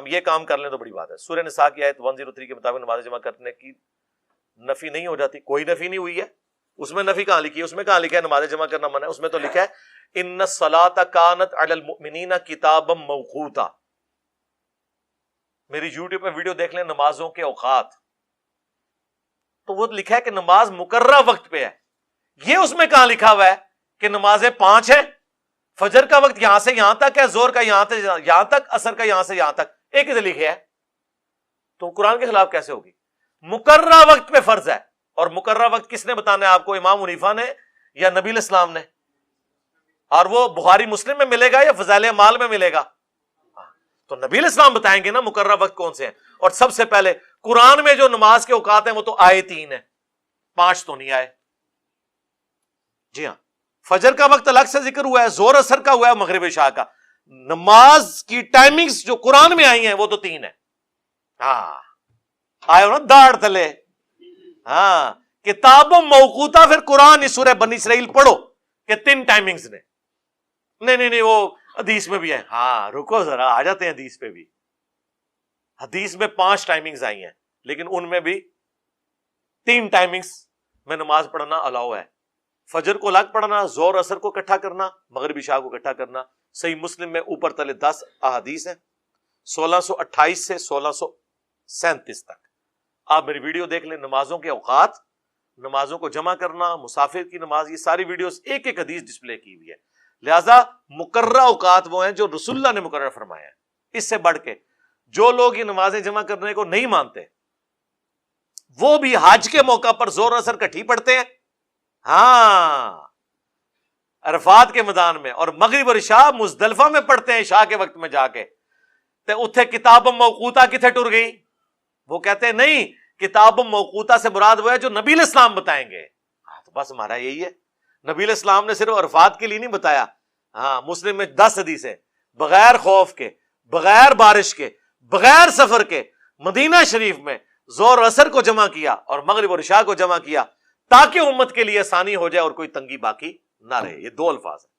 ہم یہ کام کر لیں تو بڑی بات ہے. سورہ نساء کی آیت 103 کے مطابق نماز جمع کرنے کی نفی نہیں ہو جاتی. کوئی نفی نہیں ہوئی ہے. اس میں نفی کہاں لکھی ہے؟ اس میں کہاں لکھا ہے نماز جمع کرنا منع ہے؟ اس میں تو لکھا ہے ان الصلاۃ کانت علی المؤمنین کتابا موقوتا. میری یوٹیوب پہ ویڈیو دیکھ لیں نمازوں کے اوقات, تو وہ لکھا ہے کہ نماز مقررہ وقت پہ ہے. یہ اس میں کہاں لکھا ہوا ہے کہ نمازیں 5 ہیں, فجر کا وقت یہاں سے یہاں تک ہے, زور کا یہاں سے یہاں تک, عصر کا یہاں سے یہاں تک, ایک ہی لکھے ہے. تو قرآن کے خلاف کیسے ہوگی؟ مقررہ وقت پہ فرض ہے. اور مقررہ وقت کس نے بتانا ہے آپ کو؟ امام حنیفہ نے یا نبی الاسلام نے؟ اور وہ بخاری مسلم میں ملے گا یا فضائل اعمال میں ملے گا؟ تو نبی الاسلام بتائیں گے نا مقررہ وقت کون سے ہیں. اور سب سے پہلے قرآن میں جو نماز کے اوقات ہیں وہ تو آئے 3 ہیں, 5 تو نہیں آئے. جی ہاں, فجر کا وقت الگ سے ذکر ہوا ہے, زور اثر کا ہوا ہے, مغرب عشاء کا. نماز کی ٹائمنگز جو قرآن میں آئی ہیں وہ تو 3 ہیں. ہاں آئے ہو نا داڑھ تلے. ہاں کتاب موقوتا, پھر قرآن اس سورہ بنی اسرائیل پڑھو کہ 3 ٹائمنگز نے. نہیں وہ حدیث میں بھی ہے. ہاں رکو ذرا, آ جاتے ہیں حدیث پہ بھی. حدیث میں 5 ٹائمنگز آئی ہیں, لیکن ان میں بھی 3 ٹائمنگز میں نماز پڑھنا الاؤ ہے. فجر کو الگ پڑھنا, زور اثر کو اکٹھا کرنا, مغرب عشاء کو اکٹھا کرنا. صحیح مسلم میں اوپر تلے 10 احادیث ہیں, 1628 سے 1637 تک. آپ میری ویڈیو دیکھ لیں, نمازوں کے اوقات, نمازوں کو جمع کرنا, مسافر کی نماز, یہ ساری ویڈیوز ایک ایک حدیث ڈسپلے کی ہوئی ہے. لہذا مقررہ اوقات وہ ہیں جو رسول اللہ نے مقرر فرمایا ہے. اس سے بڑھ کے جو لوگ یہ نمازیں جمع کرنے کو نہیں مانتے وہ بھی حج کے موقع پر زور اثر کٹھی پڑھتے ہیں. ہاں عرفات کے میدان میں, اور مغرب اور عشاء مزدلفہ میں پڑھتے ہیں عشاء کے وقت میں جا کے. تے اتھے کتاب موقوتا کتھے ٹر گئی؟ وہ کہتے ہیں نہیں, کتاب موقوتا سے مراد وہ ہے جو نبی الاسلام بتائیں گے. تو بس ہمارا یہی ہے, نبی الاسلام نے صرف عرفات کے لیے نہیں بتایا. ہاں مسلم میں 10 حدیثیں بغیر خوف کے, بغیر بارش کے, بغیر سفر کے مدینہ شریف میں زور اثر کو جمع کیا اور مغرب اور عشاء کو جمع کیا تاکہ امت کے لیے آسانی ہو جائے اور کوئی تنگی باقی نہ رہے. یہ 2 الفاظ ہیں.